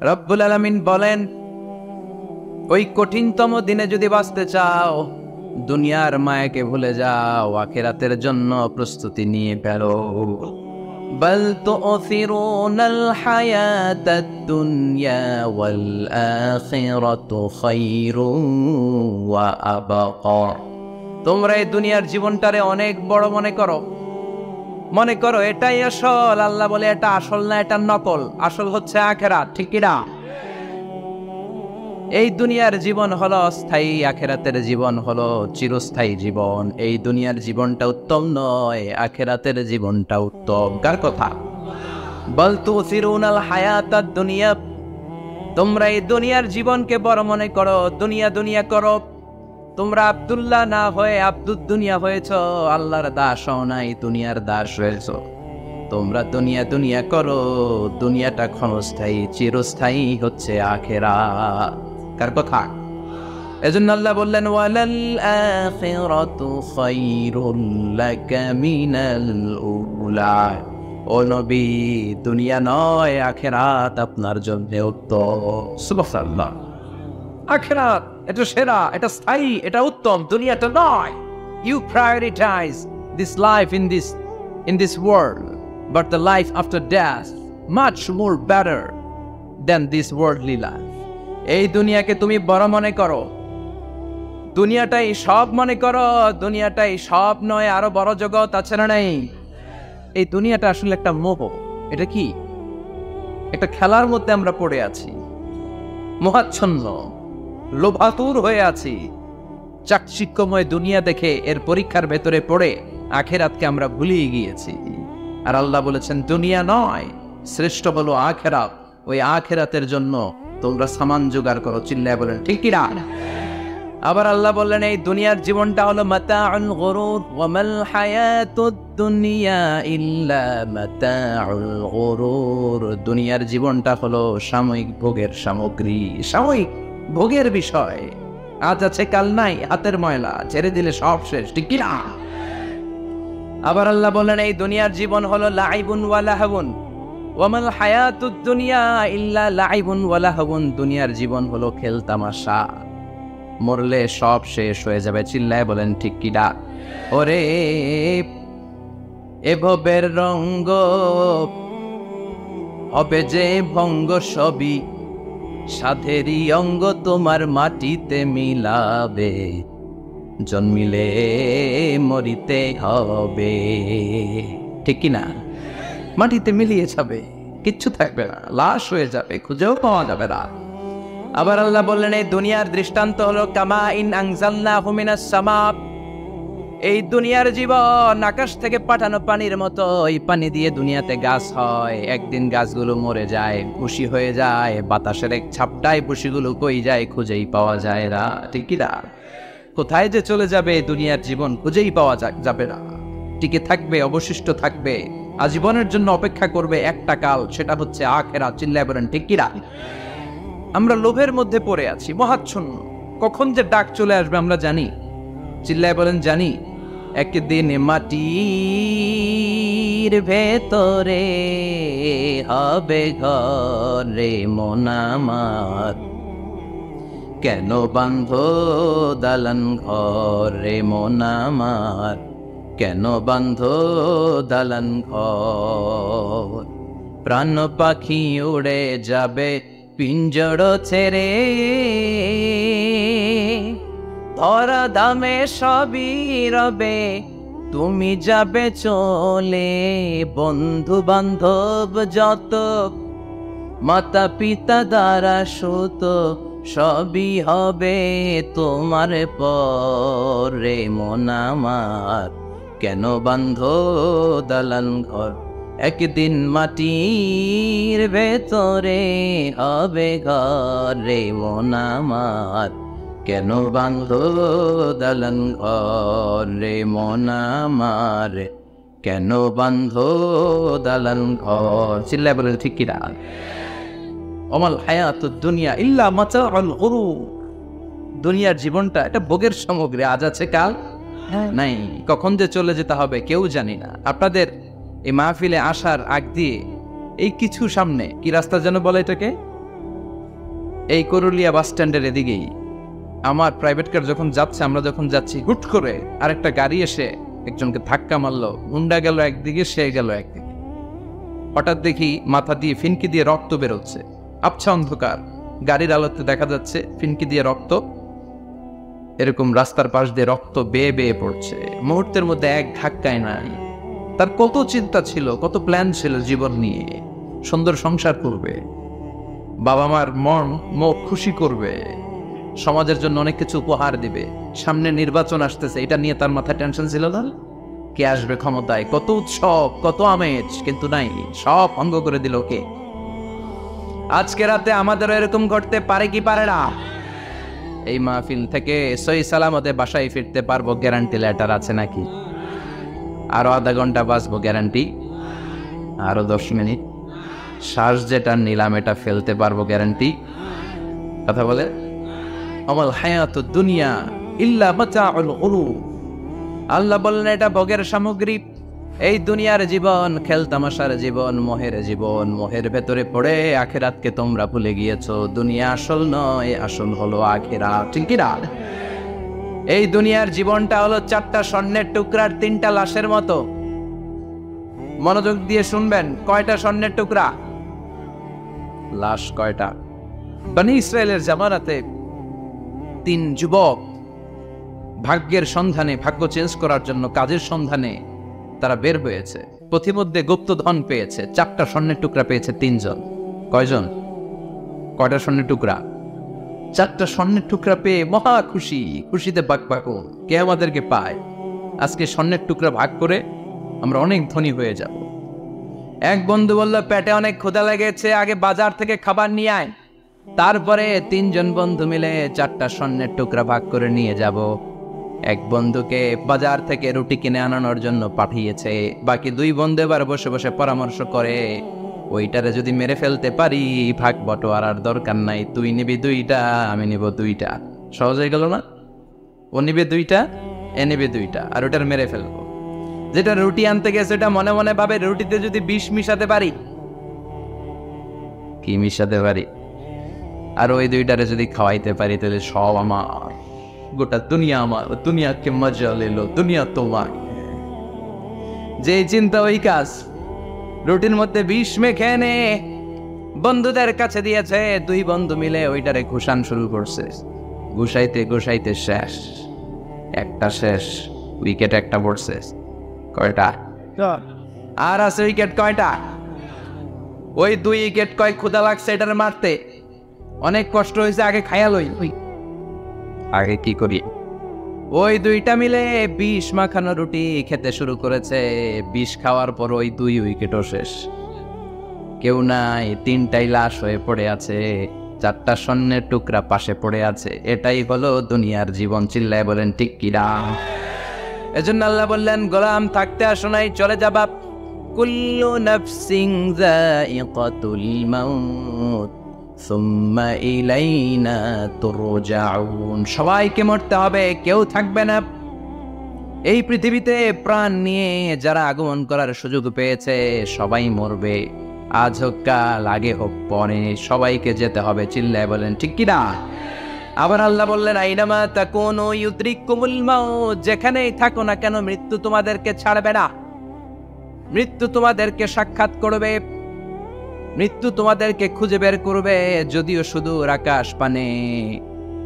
রব্বুল আলামিন বলেন, ওই কঠিনতম দিনে যদি বাঁচতে চাও, দুনিয়ার মায়াকে ভুলে যাও, আখিরাতের জন্য প্রস্তুতি নিয়ে ফেলো। বাল তু'থিরুনাল হায়াতাদ দুনিয়া ওয়াল আখিরাতু খায়রুন ওয়া আবকা। তোমরা এই দুনিয়ার জীবনটারে অনেক বড় মনে করো এটাই আসল। আল্লাহ বলে এটা আসল না, এটা নকল। আসল হচ্ছে আখিরাত, ঠিক কি না? এই দুনিয়ার জীবন হলো অস্থায়ী, আখিরাতের জীবন হলো চিরস্থায়ী জীবন। এই দুনিয়ার জীবনটা উত্তম নয়, আখিরাতের জীবনটা উত্তম। কার কথা? বাল তু'থিরুনাল হায়াতাদ দুনিয়া। তোমরা এই দুনিয়ার জীবনকে বড় মনে করো, দুনিয়া করো। তোমরা আব্দুল্লাহ না হয়ে আব্দুদ দুনিয়া হয়েছ, আল্লাহর দাস হও নাই, দুনিয়ার দাস হয়েছ। তোমরা দুনিয়া করো, দুনিয়াটা ক্ষণস্থায়ী, চিরস্থায়ী হচ্ছে আখিরাত। কার কথা? এজন্য আল্লাহ বললেন, ওয়ালাল আখিরাতু খায়রুল লাকা মিনাল উলা। ও নবী, দুনিয়া নয়, আখিরাত আপনার জন্য উত্তম। সুবহানাল্লাহ। আখিরাত এটা সেরা, এটা স্থায়ী, এটা উত্তম, দুনিয়াটা নয়। You prioritize this life in this world, but the life after death much more better than this worldly life. এই দুনিয়াকে তুমি বড় মনে করো, দুনিয়াটাই সব মনে করো। দুনিয়াটাই সব নয়, আরো বড় জগৎ আছে না নাই? এই দুনিয়াটা আসলে একটা মোহ। এটা কি? একটা খেলার মধ্যে আমরা পড়ে আছি, মোহাচ্ছন্ন, লোভাতুর হয়ে আছি। চাকচিক্যময় দুনিয়া দেখে এর পরীক্ষার ভেতরে পড়ে আখিরাতকে আমরা ভুলিয়ে গিয়েছি। আর আল্লাহ বলেছেন দুনিয়া নয়, শ্রেষ্ঠ হলো আখিরাত। ওই আখিরাতের জন্য তোমরা সামান জোগাড় করো। চিল্লায় বলেন ঠিক কি না? আবার আল্লাহ বললেন, এই দুনিয়ার জীবনটা হলো মাতাউল গুরুর, ওয়া মাল হায়াতুদ দুনিয়া ইল্লা মাতাউল গুরুর। দুনিয়ার জীবনটা হলো সাময়িক ভোগের সামগ্রী, সাময়িক ভোগের বিষয়। আজ আছে কাল নাই, হাতের ময়লা, ছেড়ে দিলে সব শেষ, ঠিক কি না? আবার আল্লাহ বললেন, এই দুনিয়ার জীবন হলো লাইবুন ওয়া লাহবুন, ওয়া মাল হায়াতুদ দুনিয়া ইল্লা লাইবুন ওয়া লাহবুন। দুনিয়ার জীবন হলো খেল তামাশা, মরলে সব শেষ হয়ে যাবে। চিল্লায় বলেন ঠিক কি না? ওরে এভবের রঙ্গ হবে যে ভঙ্গ, সবই সাধেরই অঙ্গ তোমার মাটিতে মিলাবে, জন্মিলে মরিতে হবে। ঠিক কি না? মাটিতে মিলিয়ে যাবে, কিচ্ছু থাকবে না, লাশ হয়ে যাবে, খুঁজেও পাওয়া যাবে না। আবার আল্লাহ বললেন, এই দুনিয়ার দৃষ্টান্ত হলো কামা ইন আনজালনাহু মিনাস সামা। এই দুনিয়ার জীবন আকাশ থেকে পাঠানো পানির মতো। এই পানি দিয়ে দুনিয়াতে গাছ হয়, একদিন গাছগুলো মরে যায়, ভুসি হয়ে যায়। বাতাসের এক ঝাপটায় ভুসিগুলো কই যায়, খুঁজেই পাওয়া যায় না। ঠিক কি না? কোথায় যে চলে যাবে দুনিয়ার জীবন, খুঁজেই পাওয়া যাবে না। টিকে থাকবে, অবশিষ্ট থাকবে, আজীবনের জন্য অপেক্ষা করবে একটা কাল, সেটা হচ্ছে আখিরাত। চিল্লায় বলেন ঠিক কি না? আমরা লোভের মধ্যে পড়ে আছি, মহাচ্ছন্ন। কখন যে ডাক চলে আসবে আমরা জানি। চিল্লায় বলেন জানি। একদিন মাটির ভেতরে হবে ঘরে মন আমার, কেন বান্ধ দালান ঘরে মন আমার, কেন বান্ধ দালান ঘর। প্রাণ পাখি উড়ে যাবে পিঞ্জড় ছেড়ে, ধরা দামে সবই রবে, তুমি যাবে চলে। বন্ধু বান্ধব যত, মাতা পিতা দ্বারা সুত, সবই হবে তোমার পরে মন আমার, কেন বান্ধ দালান ঘর। একদিন মাটির ভেতরে হবে ঘরে মন আমার, কেন বান্ধ দালান ঘরে মন আমার, কেন বান্ধ দালান ঘর। চিল্লায় বলে ঠিক কিনা? অমাল হায়াতুদ দুনিয়া ইল্লা মাতাউল গুরুর। দুনিয়ার জীবনটা এটা ভোগের সামগ্রী, আজ আছে কাল নাই। কখন যে চলে যেতে হবে কেউ জানি না। আপনাদের এই মাহফিলে আসার আগ দিয়ে এই কিছু সামনে কি রাস্তা যেন বলে এটাকে, এই করুলিয়া বাস স্ট্যান্ডের এদিকেই আমার প্রাইভেট কার যখন যাচ্ছে, আমরা যখন যাচ্ছি, হুট করে আরেকটা গাড়ি এসে একজনকে ধাক্কা মারলো। হুন্ডা গেল একদিকে, সে গেল একদিকে। হঠাৎ দেখি মাথা দিয়ে ফিনকি দিয়ে রক্ত বেরোচ্ছে। আবছা অন্ধকার, গাড়ির আলোতে দেখা যাচ্ছে ফিনকি দিয়ে রক্ত, এরকম রাস্তার পাশ দিয়ে রক্ত বেয়ে বেয়ে পড়ছে। মুহূর্তের মধ্যে এক ধাক্কায় নাই। তার কত চিন্তা ছিল, কত প্ল্যান ছিল জীবন নিয়ে। সুন্দর সংসার করবে, বাবা মার মুখ খুশি করবে, সমাজের জন্য অনেক কিছু উপহার দিবে। সামনে নির্বাচন আসতেছে, এটা নিয়ে তার মাথায় টেনশন ছিল না? কে আসবে ক্ষমতায়, কত উৎসব, কত আমেজ, কিন্তু নাই, সব ভঙ্গ করে দিল কে? আজকে রাতে আমাদেরও এরকম ঘটতে পারে কি পারে না? এই মাহফিল থেকে সহি সালামতে বাসায় ফিরতে পারবো, গ্যারান্টি লেটার আছে নাকি? আরো আধা ঘন্টা বাঁচবো, গ্যারান্টি? আরো 10 মিনিট শ্বাস যেটা নিলাম এটা ফেলতে পারবো, গ্যারান্টি? কথা বলে আমাল হায়াতুদ দুনিয়া ইল্লা মাতাউল গুরুর। আল্লাহ বললেন এটা ভোগের সামগ্রী। এই দুনিয়ার জীবন খেলতামাশার জীবন, মোহের জীবন। মোহের ভেতরে পড়ে আখিরাতকে তোমরা ভুলে গিয়েছো। দুনিয়া আসল নয়, আসল হলো আখিরাত, ঠিক কি না? এই দুনিয়ার জীবনটা হলো 4টা স্বর্ণের টুকরার 3টা লাশের মতো। মনোযোগ দিয়ে শুনবেন, কয়টা স্বর্ণের টুকরা? লাশ কয়টা? বনি ইসরায়েলের জামানাতে 3 যুবক ভাগ্যের সন্ধানে, ভাগ্য চেঞ্জ করার জন্য কাজের সন্ধানে তারা বের হয়েছে। পথিমধ্যে গুপ্তধন পেয়েছে, 4টা স্বর্ণের টুকরা পেয়েছে 3 জন। কয়জন? কয়টা স্বর্ণের টুকরা? 4টা স্বর্ণের টুকরা পেয়ে মহা খুশি, খুশিতে বাকবাকুন। কে আমাদেরকে পায়? আজকে স্বর্ণের টুকরা ভাগ করে আমরা অনেক ধনী হয়ে যাব। এক বন্ধু বলল, পেটে অনেক ক্ষুধা লেগেছে, আগে বাজার থেকে খাবার নিয়ে আয়, তারপরে 3 জন বন্ধু মিলে 4টা স্বর্ণের টুকরা ভাগ করে নিয়ে যাব। এক বন্ধুকে বাজার থেকে রুটি কিনে আনানোর জন্য পাঠিয়েছে। বাকি 2 বন্ধু এবার বসে বসে পরামর্শ করে, ওইটারে যদি মেরে ফেলতে পারি ভাগ বটোয়ারার দরকার নাই, তুই নিবি 2টা, আমি নিব 2টা। সহজ হয়ে গেল না? ও নিবে 2টা, এ নিবে 2টা, আর ওটার মেরে ফেলবো। যেটা রুটি আনতে গেছে ওটা মনে মনে ভাবে, রুটিতে যদি বিষ মিশাতে পারি। কি মিশাতে পারি? আর ওই 2টারে যদি খাওয়াইতে পারি তাহলে সব আমার, গোটা দুনিয়া আমার, দুনিয়াকে মজা লেলো, দুনিয়া তোমার। যে চিন্তা ওই কাজ। রুটির মধ্যে বিষ মেখে এনে বন্ধুদের কাছে দিয়েছে। 2 বন্ধু মিলে ওইটারে ঘুষান শুরু করছে। ঘুষাইতে ঘুষাইতে শেষ, একটা শেষ, উইকেট একটা পড়ছে। কয়টা? আর আছে উইকেট কয়টা? ওই 2 উইকেট। কয় ক্ষুধা লাগছে এটার মারতে, অনেক কষ্ট হয়েছে, আগে খাইয়া লই। আগে কি করি? ওই 2টা মিলে বিষ মাখানো রুটি খেতে শুরু করেছে। বিষ খাওয়ার পর ওই 2 উইকেটও শেষ। কেউ নাই, 3টাই লাশ হয়ে পড়ে আছে। 4টা স্বর্ণের টুকরা পাশে পড়ে আছে। এটাই হলো দুনিয়ার জীবন। চিল্লায় বলেন ঠিক কিনা? এজন্য আল্লাহ বললেন, গোলাম থাকতে আসো নাই, চলে যাবা। কুল্লু নাফসিন যায়িকাতুল মাউত সুম্মা ইলাইনা তুরজাউন। সবাইকে মরতে হবে, কেউ থাকবে না। এই পৃথিবীতে প্রাণ নিয়ে যারা আগমন করার সুযোগ পেয়েছে সবাই মরবে। আজ হোক কাল, আগে হোক পরে, সবাইকে যেতে হবে। চিল্লায় বলেন ঠিক কি না? আবার আল্লাহ বললেন, আইনামা তাকুনু ইউদরিকুমুল মাউত। যেখানেই থাকো না কেন মৃত্যু তোমাদেরকে ছাড়বে না। মৃত্যু তোমাদেরকে সাক্ষাৎ করবে, মৃত্যু তোমাদেরকে খুঁজে বের করবে। যদিও সুদূর আকাশ পানে,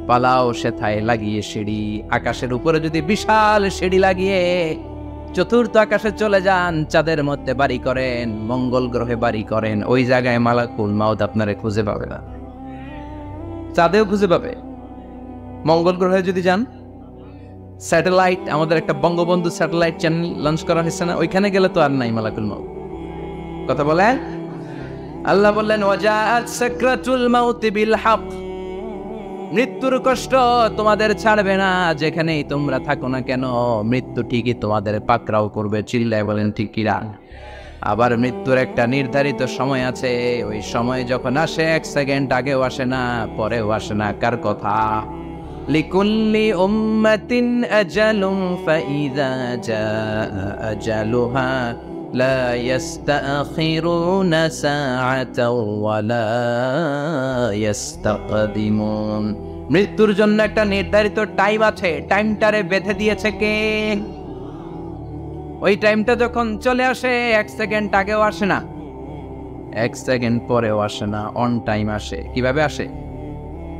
পালাও সেথায় লাগিয়ে সিঁড়ি। আকাশের উপরে যদি বিশাল সিঁড়ি লাগিয়ে 4র্থ আকাশে চলে যান, চাঁদের মধ্যে বাড়ি করেন, মঙ্গল গ্রহে বাড়ি করেন, ওই জায়গায় মালাকুল মাউত আপনারে খুঁজে পাবে না। চাঁদেও খুঁজে পাবে। মঙ্গল গ্রহে যদি যান, স্যাটেলাইট, আমাদের একটা বঙ্গবন্ধু স্যাটেলাইট চ্যানেল লঞ্চ করা হয়েছে না, ওইখানে গেলে তো আর নাই মালাকুল মাউত। কথা বলেন। আল্লাহ বললেন, ওয়াজাআত সাকরাতুল মাউত বিল হক। মৃত্যুর কষ্ট তোমাদের ছাড়বে না, যেখানেই তোমরা থাকো না কেন মৃত্যু ঠিকই তোমাদের পাকড়াও করবে। চিল্লায় বলেন ঠিক কি না? আবার মৃত্যুর একটা নির্ধারিত সময় আছে। ওই সময় যখন আসে 1 সেকেন্ড আগেও আসে না, পরেও আসে না। কার কথা? লিকুল্লি উম্মাতিন আজালুন ফাইযা জাআ আজালুহা لا يستأخرون ساعة ولا ইস্তাকদিমুন। মৃত্যুর জন্য একটা নির্ধারিত টাইম আছে, টাইমটারে বেঁধে দিয়েছে কে? ওই টাইমটা যখন চলে আসে 1 সেকেন্ড আগেও আসে না, 1 সেকেন্ড পরেও আসে না, অন টাইম আসে। কিভাবে আসে?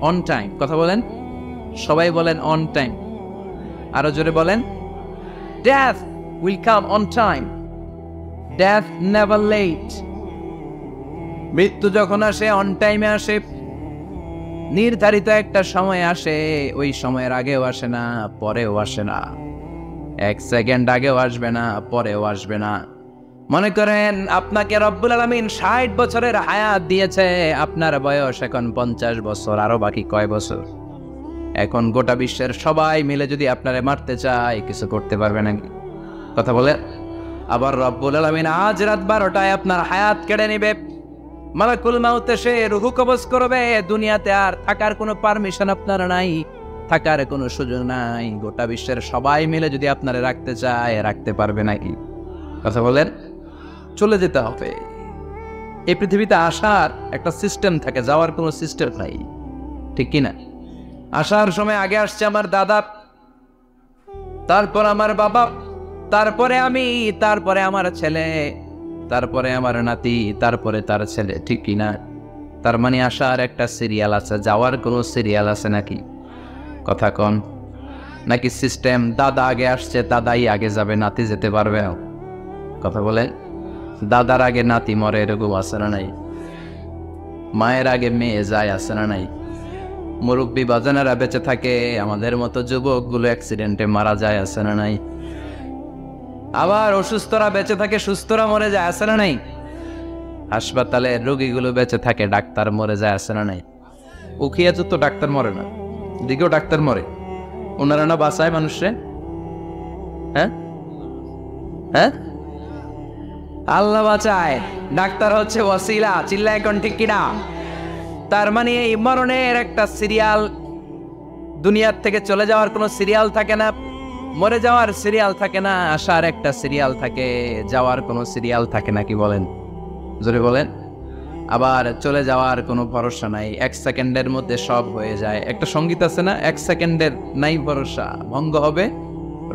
On time. কথা বলেন, সবাই বলেন অন টাইম। আরো জোরে বলেন, death will come on time, death never late। মৃত্যু যখন আসে অন টাইমে আসে, নির্ধারিত একটা সময় আসে, ওই সময়ের আগেও আসে না, পরেও আসে না, 1 সেকেন্ড আগেও আসবে না, পরেও আসবে না। মনে করেন আপনাকে রব্বুল আলামিন 60 বছরের হায়াত দিয়েছে, আপনার বয়স এখন 50 বছর, আরো বাকি কয় বছর? এখন গোটা বিশ্বের সবাই মিলে যদি আপনারে মারতে চায়, কিছু করতে পারবে নাকি? কথা বলে। আবার রব্বুল আলামিন আজ রাত 12টায় আপনার হায়াত কেড়ে নেবে, মালাকুল মাউত এসে রূহ কবজ করবে। দুনিয়াতে আর থাকার কোনো পারমিশন আপনার নাই, থাকার কোনো সুযোগ নাই। গোটা বিশ্বের সবাই মিলে যদি আপনারে রাখতে চায়, রাখতে পারবে নাকি? কথা বলেন। চলে যেতে হবে। এই পৃথিবীতে আসার একটা সিস্টেম থাকে, যাওয়ার কোনো সিস্টেম নাই, ঠিক কিনা? আসার সময় আগে আসছে আমার দাদা, তারপর আমার বাবা, তারপরে আমি, তারপরে আমার ছেলে, তারপরে আমার নাতি, তারপরে তার ছেলে, ঠিক কিনা? তার মানে আসার একটা সিরিয়াল আছে, যাওয়ার কোনো সিরিয়াল আছে নাকি? কথা কন। নাকি সিস্টেম দাদা আগে আসছে, দাদাই আগে যাবে, নাতি যেতে পারবে না? কথা বলে। দাদার আগে নাতি মরে, এরকম আছে না নাই? মায়ের আগে মেয়ে যায়, আছে না নাই? মুরব্বী বাজানেরা বেঁচে থাকে, আমাদের মতো যুবকগুলো অ্যাক্সিডেন্টে মারা যায়, আছে না নাই? আবার অসুস্থরা বেঁচে থাকে, সুস্থরা মরে যায়, আছে না নাই? হাসপাতালে রোগীগুলো বেঁচে থাকে, ডাক্তার মরে যায়, আছে না নাই? উখিয়া তো ডাক্তার মরে না, দিকেও ডাক্তার মরে। ওনারা না বাঁচায় মানুষে? হ্যাঁ হ্যাঁ, আল্লাহ বাঁচায়, ডাক্তার হচ্ছে ওয়াসিলা। চিল্লা এখন ঠিক কিনা? তার মানে এই মরণের একটা সিরিয়াল, দুনিয়ার থেকে চলে যাওয়ার কোনো সিরিয়াল থাকে না, মরে যাওয়ার সিরিয়াল থাকে না, আসার একটা সিরিয়াল থাকে, যাওয়ার কোনো সিরিয়াল থাকে না। কি বলেন? জোরে বলেন। আবার চলে যাওয়ার কোনো ভরসা নাই, 1 সেকেন্ডের মধ্যে সব হয়ে যায়। একটা সঙ্গীত আছে না, 1 সেকেন্ডের নাই ভরসা, ভঙ্গ হবে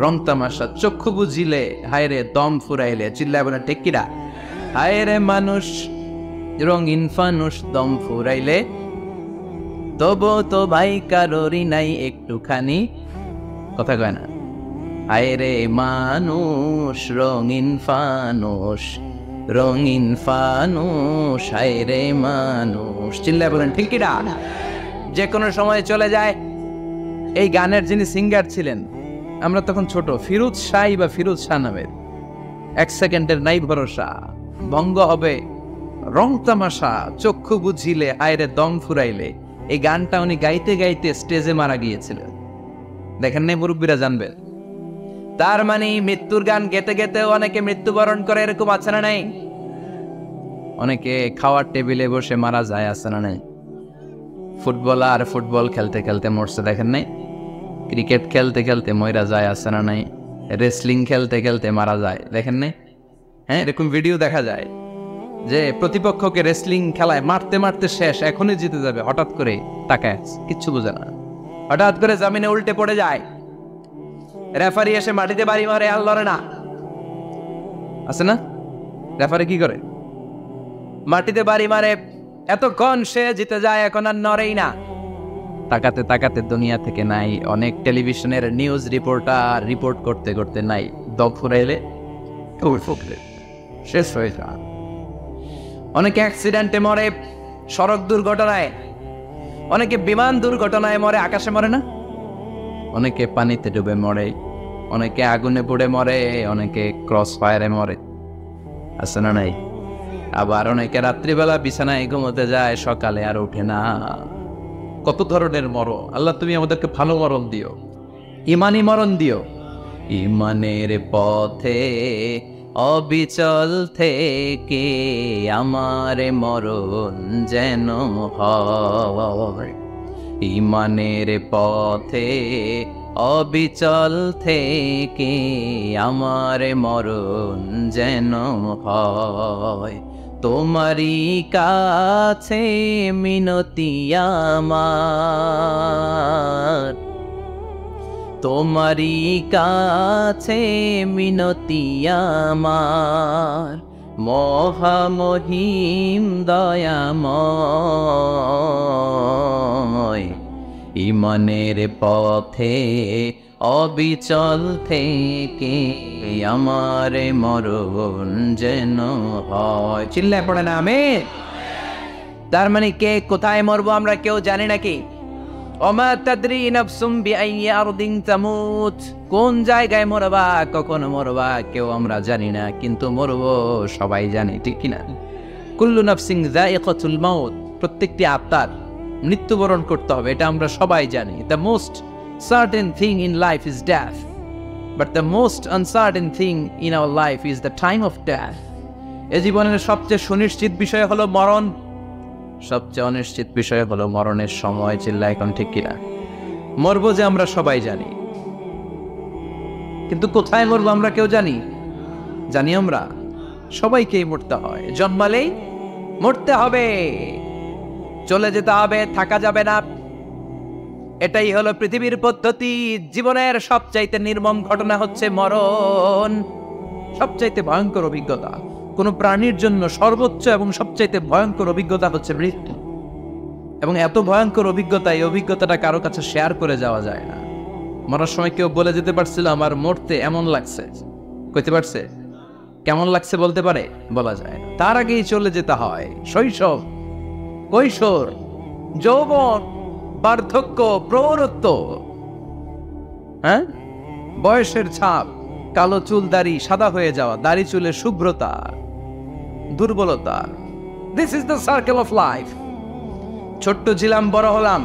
রং তামাশা, চক্ষু বুঝিলে হায় রে দম ফুরাইলে। চিল্লায় বলেন ঠিক কিনা? হায় রে মানুষ রঙিন ফানুষ, দম ফুরাইলে তবু তো ভাই কারোরই নাই একটুখানি। কথা কয় না? হায় রে মানুষ রঙিন ফানুষ, রঙিন ফানুষ, হায় রে মানুষ। চিল্লায় বলেন ঠিক কিনা? যে কোনো সময় চলে যায়। এই গানের যিনি সিঙ্গার ছিলেন, আমরা তখন ছোট, ফিরোজ শাহ বা ফিরোজ শাহ নামের, 1 সেকেন্ডের নাই ভরসা, ভঙ্গ হবে রং তামাশা, চক্ষু বুঝিলে হায় রে দম ফুরাইলে। এই গানটা উনি গাইতে গাইতে স্টেজে মারা গিয়েছিলেন। দেখেন নাই? মুরব্বীরা জানবেন। তার মানে মৃত্যুর গান গেতে গেতে অনেকে মৃত্যুবরণ করে, এরকম আছে না নাই? অনেকে খাওয়ার টেবিলে বসে মারা যায়, আছে না নাই? ফুটবলার ফুটবল খেলতে খেলতে মরছে, দেখেন নাই? ক্রিকেট খেলতে খেলতে মরা যায়, আছে না নাই? রেসলিং খেলতে খেলতে মারা যায়, দেখেন নাই? হ্যাঁ, এরকম ভিডিও দেখা যায় যে প্রতিপক্ষকে রেসলিং খেলায় মারতে মারতে শেষ, এখনই জিতে যাবে, হঠাৎ করে তাকায়, কিচ্ছু বোঝে না, হঠাৎ করে জামিনে উল্টে পড়ে যায়, রেফারি এসে মাটিতে বাড়ি মারে, আর লড়ে না, আছে না? রেফারি কি করে? মাটিতে বাড়ি মারে, এতক্ষণ সে জিতে যায়, এখন আর নড়েই না। তাকাতে তাকাতে দুনিয়া থেকে নাই। অনেক টেলিভিশনের নিউজ রিপোর্টার রিপোর্ট করতে করতে নাই, দম ফুরাইলে শেষ হয়ে যায়। অনেকে অ্যাক্সিডেন্টে মরে, সড়ক দুর্ঘটনায়, অনেকে বিমান দুর্ঘটনায় মরে, আকাশে মরে না? অনেকে পানিতে ডুবে মরে, অনেকে আগুনে পুড়ে মরে, অনেকে ক্রস ফায়ারে মরে, আছে না নাই? আবার অনেকে রাত্রিবেলা বিছানায় ঘুমোতে যায়, সকালে আর ওঠে না। কত ধরনের মরণ। আল্লাহ তুমি আমাদেরকে ভালো মরণ দিও, ইমানি মরণ দিও। ইমানের পথে অবিচল থেকে আমার মরণ যেন হয়, ইমানের পথে অবিচল থেকে আমার মরণ যেন হয়। তোমারই কাছে মিনতি আমার, তোমারই কাছে মিনতি আমার, মহামহিম দয়াময়। ইমানের পথে অবিচল থেকে আমার মরণ যেন হয়। চিল্লায় পড়ে না আমিন। তার মানে কে কোথায় মরবো আমরা কেউ জানি নাকি? ওমা তাদরি নাফসুম বিআইয়ি আরদিন তামুত, কোন জায়গায় মরবা কখন মরবা কেউ আমরা জানি না, কিন্তু মরবো সবাই জানে, ঠিক কিনা? কুল্লু নাফসিন যায়িকাতুল মাউত, প্রত্যেকটি আত্মার মৃত্যুবরণ করতে হবে, এটা আমরা সবাই জানি। The most certain thing in life is death, but the most uncertain thing in our life is the time of death. এই জীবনের সবচেয়ে সুনিশ্চিত বিষয় হলো মরণ, সবচেয়ে অনিশ্চিত বিষয় হলো মরণের সময়। চিল্লা এখন ঠিক কিনা? মরবো যে আমরা সবাই জানি, কিন্তু কোথায় মরবো আমরা কেউ জানি? জানি আমরা সবাইকেই মরতে হয়, জন্মালেই মরতে হবে, চলে যেতে হবে, থাকা যাবে না। এটাই হলো পৃথিবীর পদ্ধতি। জীবনের সবচাইতে নির্মম ঘটনা হচ্ছে মরণ, সবচাইতে ভয়ঙ্কর অভিজ্ঞতা। কোন প্রাণীর জন্য সর্বোচ্চ এবং সবচাইতে ভয়ঙ্কর অভিজ্ঞতা হচ্ছে মৃত্যু, এবং এত ভয়ঙ্কর অভিজ্ঞতা, এই অভিজ্ঞতাটা কারো কাছে শেয়ার করে যাওয়া যায় না। মরার সময় কেউ বলে যেতে পারছিল আমার মরতে এমন লাগছে, কইতে পারছে? কেমন লাগছে বলতে পারে? বলা যায় না। তার আগেই চলে যেতে হয় শৈশব, কৈশোর, যৌবন, বার্ধক্য, প্রৌঢ়ত্ব, হ্যাঁ, বয়সের ছাপ, কালো চুল দাড়ি সাদা হয়ে যাওয়া, দাড়ি চুলের শুভ্রতা, দুর্বলতা। This is the circle of life. ছোট্ট ছিলাম, বড় হলাম,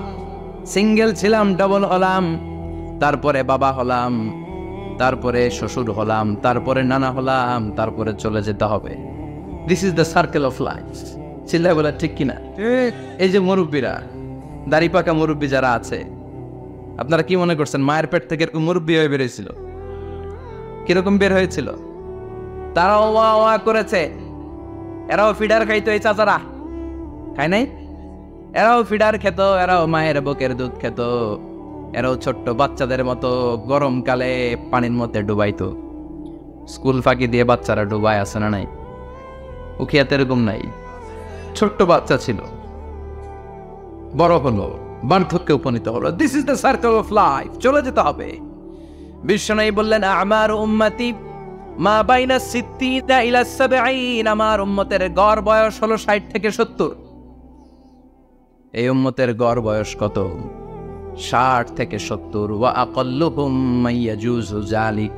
সিঙ্গেল ছিলাম, ডাবল হলাম, তারপরে বাবা হলাম, তারপরে শ্বশুর হলাম, তারপরে নানা হলাম, তারপরে চলে যেতে হবে। This is the circle of life. চিল্লায় বলা ঠিক কিনা? এই যে মুরব্বীরা, দাড়ি পাকা মুরব্বী যারা আছে, আপনারা কি মনে করছেন মায়ের পেট থেকে এরকম মুরব্বী হয়ে বেরিয়েছিল? কিরকম বের হয়েছিল? তারাও ওয়া ওয়া করেছে, এরাও ফিডার খাইতো, এই চাচারা খায় নাই? এরাও ফিডার খেত, এরাও মায়ের বুকের দুধ খেত, এরাও ছোট্ট বাচ্চাদের মতো গরমকালে পানির মধ্যে ডুবাইতো। স্কুল ফাঁকি দিয়ে বাচ্চারা ডুবায়, আছে না নাই? উখিয়াতে এরকম নাই? ছোট্ট বাচ্চা ছিল, বড় হলো, বার্ধক্যে উপনীত হলো। This is the circle of life. চলে যেতে হবে। বিশ্বনবী বললেন আমার উম্মতি মা বাইনা সিত্তিনা ইলা সাবঈন, আমার উম্মতের গড় বয়স হলো 60 থেকে 70। এই উম্মতের গড় বয়স কত? 60 থেকে 70। ওয়া আকাল্লুহুম মাইয়াজুজু যালিক,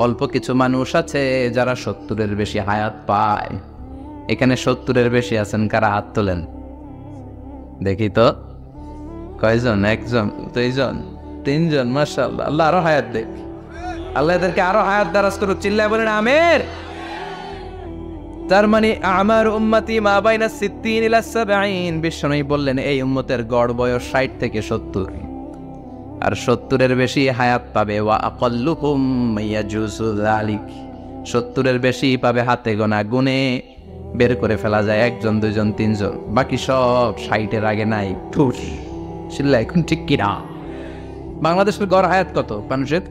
অল্প কিছু মানুষ আছে যারা 70-এর বেশি হায়াত পায়। এখানে 70-এর বেশি আছেন কারা? হাত তোলেন দেখি তো। কয়জন? একজন, দুইজন, তিনজন। মাশাআল্লাহ, আল্লাহ আরো হায়াত দেখ, আল্লাহ এদেরকে আরো হায়াত দারাজ করুক। চিল্লায় বলেন আমিন। তার মানে আমার উম্মতি মা বাইনা সিত্তিন ইলা সাবঈন, বিশ্বনবী বললেন এই উম্মতের গড় বয়স 60 থেকে 70, আর 70-এর বেশি হায়াত পাবে। ওয়া আকাল্লুহুম ইয়াজুজু যালিক, 70-এর বেশি পাবে হাতে গোনা, গুনে বের করে ফেলা যায় 1 জন 2 জন 3 জন, বাকি সব 60-এর আগে নাই। ঠুস চিল্লা এখন ঠিক কিনা? বাংলাদেশের গড় হায়াত কত মানুষের?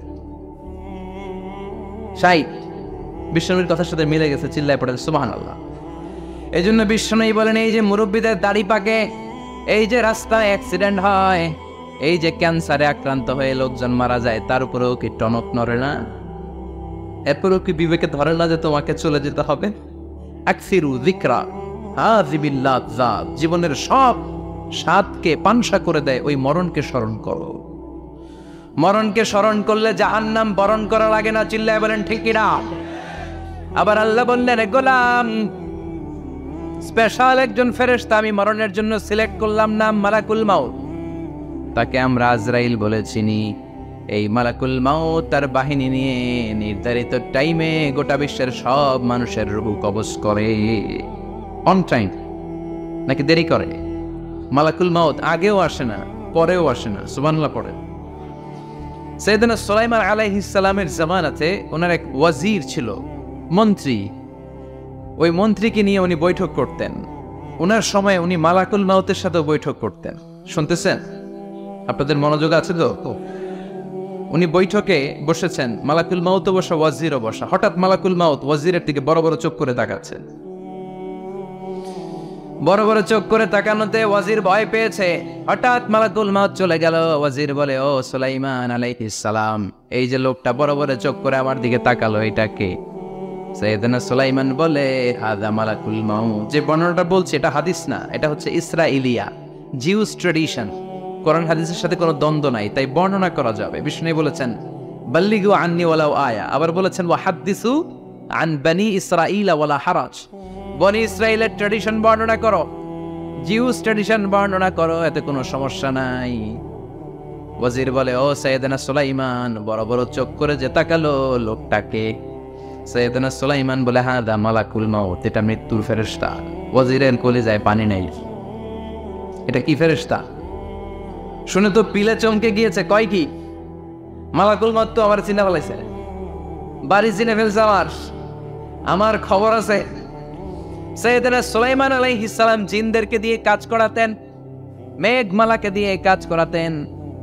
60। বিশ্বনবীর কথার সাথে মিলে গেছে। চিল্লায় পড়ে সুবহানাল্লাহ। এই জন্য বিশ্বনবী বলেন এই যে মুরব্বীদের দাড়ি পাকে, এই যে রাস্তায় অ্যাক্সিডেন্ট হয়, এই যে ক্যান্সারে আক্রান্ত হয়ে লোকজন মারা যায়, তার উপরেও কি টনক নড়ে না? এরপরেও কি বিবেকে ধরে না যে তোমাকে চলে যেতে হবে? আকসিরু যিকরা হাযিবিল লাযযাত, জীবনের সব স্বাদকে পানসা করে দেয় ওই মরণকে স্মরণ করো। মরণকে স্মরণ করলে জাহান্নাম বরণ করা লাগে না। চিল্লায় বলেন ঠিক কিনা? আবার আল্লাহ বললেন গোলাম, স্পেশাল একজন ফেরেশতা আমি মরণের জন্য সিলেক্ট করলাম, নাম মালাকুল মাউত। তাকে আমরা আজরাইল বলে চিনি। এই মালাকুল মাউত তার বাহিনী নিয়ে নির্ধারিত টাইমে গোটা বিশ্বের সব মানুষের রূহ কবজ করে। অন টাইম নাকি দেরি করে? মালাকুল মাউত আগেও আসে না, পরেও আসে না। সুবহানাল্লাহ পড়ে। সাইয়েদনা সুলাইমান আলাইহিস সালামের জামানাতে ওনার এক ওয়াজির ছিল, মন্ত্রী। ওই মন্ত্রীকে নিয়ে উনি বৈঠক করতেন। ওনার সময় উনি মালাকুল মাউতের সাথেও বৈঠক করতেন। শুনতেছেন? আপনাদের মনোযোগ আছে তো? উনি বৈঠকে বসেছেন, মালাকুল মাউতও বসা, ওয়াজিরও বসা। হঠাৎ মালাকুল মাউত ওয়াজিরের দিকে বড় বড় চোখ করে তাকাচ্ছে। বড় বড় চোখ করে তাকানোতে ওয়াজির ভয় পেয়েছে। হঠাৎ মালাকুল মাউত চলে গেল। ওয়াজির বলে, ও সুলাইমান আলাইহিস সালাম, এই যে লোকটা বড় বড় চোখ করে আমার দিকে তাকালো, এটা কে? সাইয়েদনা সুলাইমান বলে, হাদা মালাকুল মাউত। যে বর্ণনাটা বলছে এটা হাদিস না, এটা হচ্ছে ইসরাইলিয়া, জিউস ট্র্যাডিশন। কোরআন হাদিসের সাথে কোনো দ্বন্দ্ব নাই, তাই বর্ণনা করা যাবে। বিষ্ণু বলেছেন, বাল্লিগু আন্নি ওয়ালাউ আয়া। আবার বলেছেন, ওয়া হাদ্দিসু আন বনি ইসরাঈল ওয়ালা হারাজ। বনি ইসরাইলের ট্র্যাডিশন বর্ণনা করো, জিউস ট্র্যাডিশন বর্ণনা করো, এতে কোনো সমস্যা নাই। ওয়াজির বলে, ও সাইয়েদনা সুলাইমান, বড় বড় চোখ করে যে তাকালো লোকটাকে? সাইয়েদনা সুলাইমান বলে, হাদা মালাকুল মাউত, এটা মৃত্যুর ফেরেশতা। ওয়াজিরের কলিজায় পানি নাই। এটা কি ফেরেশতা? শুনে তো পিলে চমকে গিয়েছে। কয় কি? মালাকুল মাউত তো আমার চিনে ফেলাইছে, বাড়ি চিনে ফেলছে, আমার খবর আছে। সাইয়েদনা সুলাইমান আলাইহিস সালাম জিনদেরকে দিয়ে কাজ করাতেন, মেঘমালাকে দিয়ে কাজ করাতেন,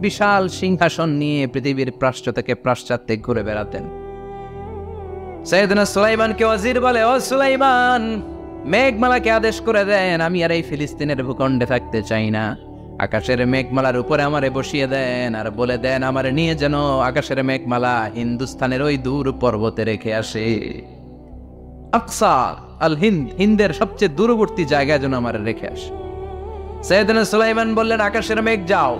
বিশাল সিংহাসন নিয়ে পৃথিবীর প্রাচ্য থেকে পাশ্চাত্যে ঘুরে বেড়াতেন। সাইয়েদনা সুলাইমানকে ওয়াজির বলে, ও সুলাইমান, মেঘমালাকে আদেশ করে দেন, আমি আর এই ফিলিস্তিনের ভূখণ্ডে থাকতে চাই না। আকাশের মেঘমালার উপরে আমারে বসিয়ে দেন, আর বলে দেন আমারে নিয়ে যেন আকাশের মেঘমালা হিন্দুস্তানের ওই দূর পর্বতে রেখে আসে। আকসা আল হিন্দ, হিন্দের সবচেয়ে দূরবর্তী জায়গায় যেন আমার রেখে আসে। সাইয়েদনা সুলাইমান বললেন, আকাশের মেঘ যাও,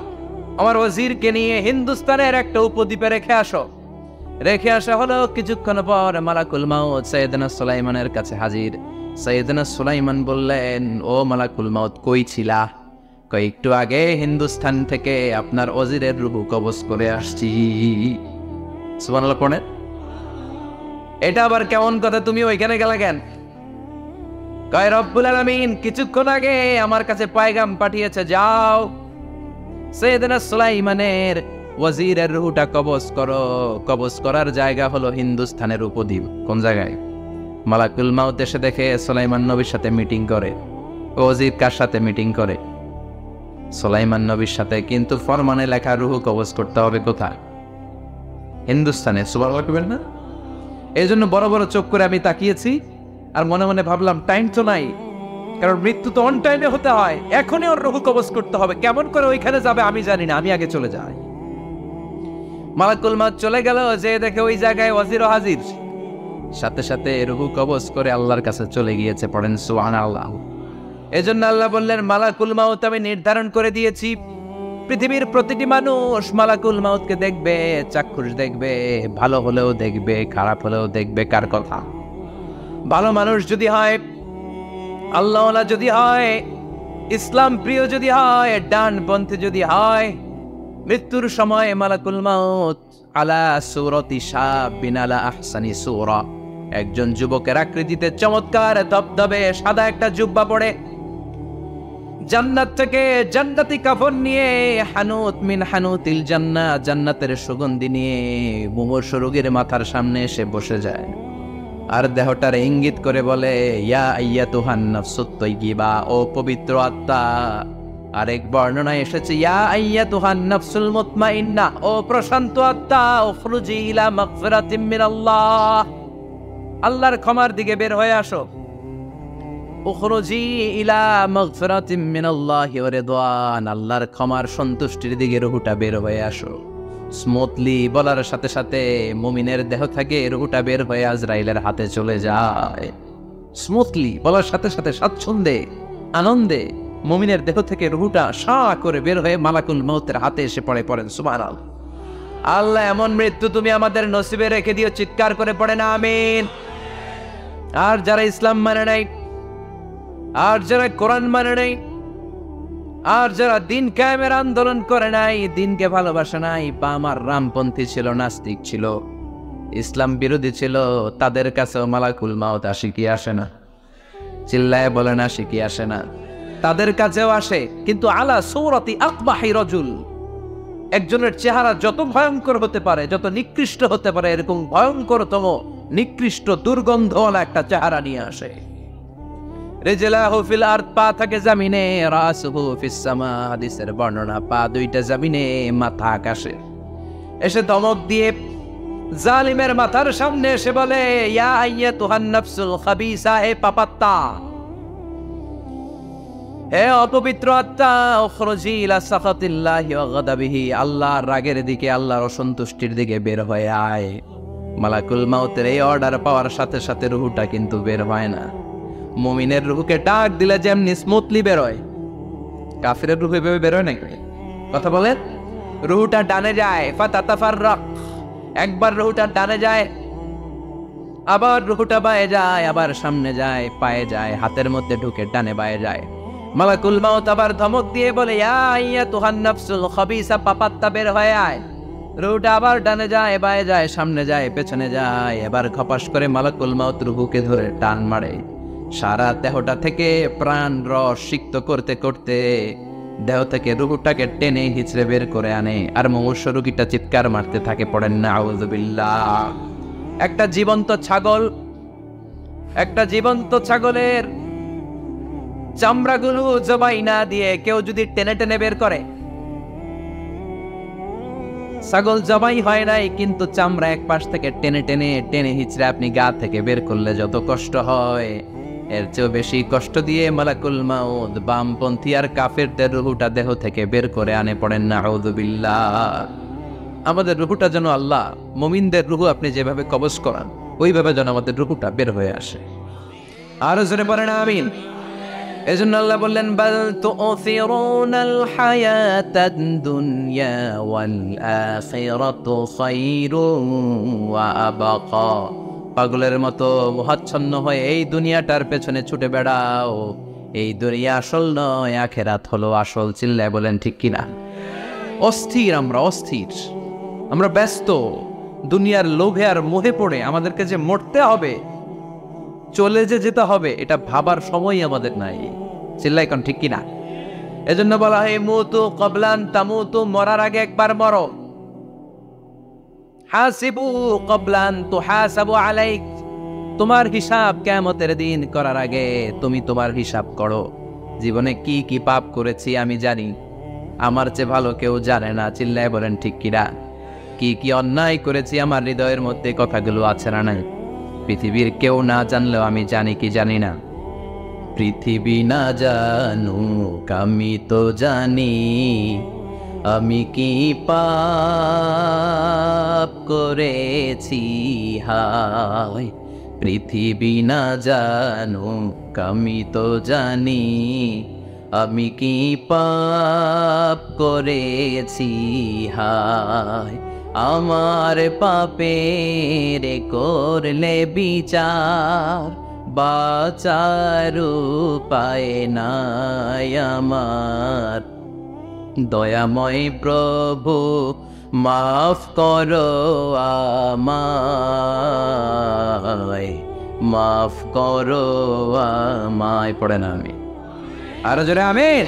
আমার ওয়াজিরকে নিয়ে হিন্দুস্তানের একটা উপদ্বীপে রেখে আসো। রেখে আসা হলো। কিছুক্ষণ পর মালাকুল মাউত সাইয়েদনা সুলাইমানের কাছে হাজির। সাইয়েদনা সুলাইমান বললেন, ও মালাকুল মাউত, কই ছিলা? কই, একটু আগে হিন্দুস্তান থেকে আপনার ওয়াজিরের রূহ কবজ করে আসছি। সুবহানাল্লাহ পড়েন। এটা আবার কেমন কথা, তুমি ওইখানে গেলে কেন? কয়, রব্বুল আলামিন কিছুক্ষণ আগে আমার কাছে পায়গাম পাঠিয়েছে, যাও সাইয়েদনা সুলাইমানের ওয়াজিরের রূহটা কবজ করো। কবজ করার জায়গা হলো হিন্দুস্তানের উপদ্বীপ। কোন জায়গায়? মালাকুল মাউত এসে দেখে সুলাইমান নবীর সাথে মিটিং করে। ওয়াজির কার সাথে মিটিং করে? সুলাইমান নবীর সাথে। কিন্তু ফরমানে লেখা রূহ কবজ করতে হবে কোথায়? হিন্দুস্তানে। সুবহানাল্লাহ বলবেন না? এই জন্য বড় বড় চোখ করে আমি তাকিয়েছি, আর মনে মনে ভাবলাম, টাইম তো নাই, কারণ মৃত্যু তো অন টাইমে হতে হয়, এখনই ওর রূহ কবজ করতে হবে। কেমন করে ওইখানে যাবে আমি জানি না, আমি আগে চলে যাই। মালাকুল মাউত চলে গেল, যে দেখে ওই জায়গায় ওয়াজিরও হাজির। সাথে সাথে রূহ কবজ করে আল্লাহর কাছে চলে গিয়েছে। পড়েন সুবহানাল্লাহ। এজন্য আল্লাহ বললেন, মালাকুল মাউত আমি নির্ধারণ করে দিয়েছি, পৃথিবীর প্রতিটি মানুষ মালাকুল মাউতকে দেখবে, চাক্ষুষ দেখবে, ভালো হলেও দেখবে, খারাপ হলেও দেখবে। কার কথা? ভালো মানুষ যদি হয়, আল্লাহওয়ালা যদি হয়, ইসলাম প্রিয় যদি হয়, ডানপন্থী যদি হয়, মৃত্যুর সময় মালাকুল মাউত আলা সূরাতি শাবিন আলা আহসানি সূরা, একজন যুবকের আকৃতিতে চমৎকার ধবধবে সাদা একটা জুব্বা পরে, জান্নাত থেকে জান্নাতি কাফন নিয়ে, হানুত মিন হানুতিল জান্নাহ, জান্নাতের সুগন্ধি নিয়ে মুমূর্ষু রোগীর মাথার সামনে এসে বসে যায়, আর দেহটার ইঙ্গিত করে বলে, ইয়া আইয়াতুহান নাফসুত তাইয়্যিবা, ও পবিত্র আত্মা। আরেক বর্ণনায় এসেছে, ইয়া আইয়াতুহান নাফসুল মুতমাইন্নাহ, ও প্রশান্ত আত্মা, উখরুজি ইলা মাগফিরাতিম মিনাল্লাহ, আল্লাহর ক্ষমার দিকে বের হয়ে আসো। উখরুজি ইলা মাগফিরাতিম মিনাল্লাহি ওয়া রিদওয়ান, আল্লাহর ক্ষমার সন্তুষ্টির দিকে রূহটা বের হয়ে আসো। স্মুথলি বলার সাথে সাথে মুমিনের দেহ থেকে রূহটা বের হয়ে আজরাইলের হাতে চলে যায়। স্মুথলি বলার সাথে সাথে স্বাচ্ছন্দ্যে, আনন্দে মুমিনের দেহ থেকে রূহটা সা করে বের হয়ে মালাকুল মাউতের হাতে এসে পড়ে। পড়েন সুবহানাল্লাহ। আল্লাহ এমন মৃত্যু তুমি আমাদের নসিবে রেখে দিও, চিৎকার করে পড়েন আমিন। আর যারা ইসলাম মানে নাই, আর যারা কোরআন মানে নাই, আর যারা দিন কায়েমের আন্দোলন করে নাই, দিনকে ভালোবাসে নাই, বা আমার রামপন্থী ছিল, নাস্তিক ছিল, ইসলাম বিরোধী ছিল, তাদের কাছেও মালাকুল মাউত আসে কি আসে না? চিল্লায় বলেন, আসে কি আসে না? তাদের কাছেও আসে, কিন্তু আলা সূরাতি আকবাহি রাজুল, একজনের চেহারা যত ভয়ঙ্কর হতে পারে, যত নিকৃষ্ট হতে পারে, এরকম ভয়ঙ্করতম নিকৃষ্ট দুর্গন্ধওয়ালা একটা চেহারা নিয়ে আসে। রিজলাহু ফিল আরদ, পা থাকে জমিনে, রাসুহু ফিস সামা, হাদিসের বর্ণনা, পা দুইটা জমিনে, মাথা আকাশে। এসে ধমক দিয়ে জালিমের মাথার সামনে এসে বলে, ইয়া আইয়াতুহান নাফসুল খাবিসা, হে পাপাত্তা, হে অপবিত্র আত্মা, উখরুজি ইলা সাখাতিল্লাহি ওয়া গাদাবিহি, আল্লাহর রাগের দিকে, আল্লাহর অসন্তুষ্টির দিকে বের হয়ে আয়। মালাকুল মাউতের এই অর্ডার পাওয়ার সাথে সাথে রুহুটা কিন্তু বের হয় না। মুমিনের রুহুকে ডাক দিলে যেমনি স্মুথলি বের হয়, কাফিরের রুহু এভাবে বের হয় নাকি? কথা বলেন। রুহুটা ডানে যায়, ফাতাতাফাররাক, একবার রুহুটা ডানে যায়, আবার রুহুটা বায়ে যায়, আবার সামনে যায়, পায়ে যায়, হাতের মধ্যে ঢুকে ডানে বায়ে যায়। মালাকুল মাউত আবার ধমক দিয়ে বলে, ইয়া আইয়াতুহান নাফসুল খাবিসা, পাপাত্তা, বের হয়ে আয়। রুহুটা আবার ডানে যায়, বায়ে যায়, সামনে যায়, পেছনে যায়। এবার খপাস করে মালাকুল মাউত রুহুকে ধরে টান মারে। সারা দেহটা থেকে প্রাণ রস সিক্ত করতে করতে দেহ থেকে রুহুটাকে টেনে হিচড়ে বের করে আনে। আর মুমূর্ষু রোগীটা চিৎকার মারতে থাকে, পড়েন না আউযুবিল্লাহ। একটা জীবন্ত ছাগলের চামড়াগুলো জবাই না দিয়ে কেউ যদি টেনে টেনে বের করে, ছাগল জবাই হয় নাই কিন্তু চামড়া এক পাশ থেকে টেনে টেনে টেনে হিচড়ে আপনি গা থেকে বের করলে যত কষ্ট হয়, এর চেয়েও বেশি কষ্ট দিয়ে মালাকুল মাউত বামপন্থী আর কাফেরদের রুহুটা দেহ থেকে বের করে আনে, পড়েন না আউযুবিল্লাহ। আমাদের রুহুটা যেন আল্লাহ, মুমিনদের রুহু আপনি যেভাবে কবজ করান, ওইভাবে যেন আমাদের রুহুটা বের হয়ে আসে। আরো জোরে পড়েন আমিন। এজন্য আল্লাহ বললেন, বাল তু'থিরুনাল হায়াতাদ দুনিয়া ওয়াল আখিরাতু খায়রুন ওয়া আবকা। পাগলের মতো মোহাচ্ছন্ন হয়ে এই দুনিয়াটার পেছনে ছুটে বেড়াও, এই দুনিয়া আসল নয়, আখিরাত হলো আসল। চিল্লায় বলেন ঠিক কিনা? অস্থির, আমরা ব্যস্ত দুনিয়ার লোভে আর মোহে পড়ে আমাদেরকে যে মরতে হবে, চলে যেতে হবে, এটা ভাবার সময় আমাদের নাই। চিল্লাই কোন ঠিক কিনা? এজন্য বলা হয়, মুতু ক্বাবলান তামুতু, মরার আগে একবার মরো। হাসিবু ক্বাবলান তুহাসাবু আলাইক, তোমার হিসাব কিয়ামতের দিন করার আগে তুমি তোমার হিসাব করো। জীবনে কি কি পাপ করেছি আমি জানি, আমার চেয়ে ভালো কেউ জানে না। চিল্লায় বলেন ঠিক কিনা? কি কি অন্যায় করেছি আমার হৃদয়ের মধ্যে কথাগুলো আছে না নাই? পৃথিবীর কেউ না জানলেও আমি জানি কি জানি না? পৃথিবী না জানুক আমি তো জানি, আমি কি পাপ করেছি হায়। পৃথিবী না জানুক আমি তো জানি, আমি কি পাপ করেছি হায়। আমার পাপের করলে বিচার, বাঁচার উপায় নাই আমার। দয়াময় প্রভু মাফ করো আমায়, মাফ করো আমায়। পড়ে না আমি আরো জোরে আমিন।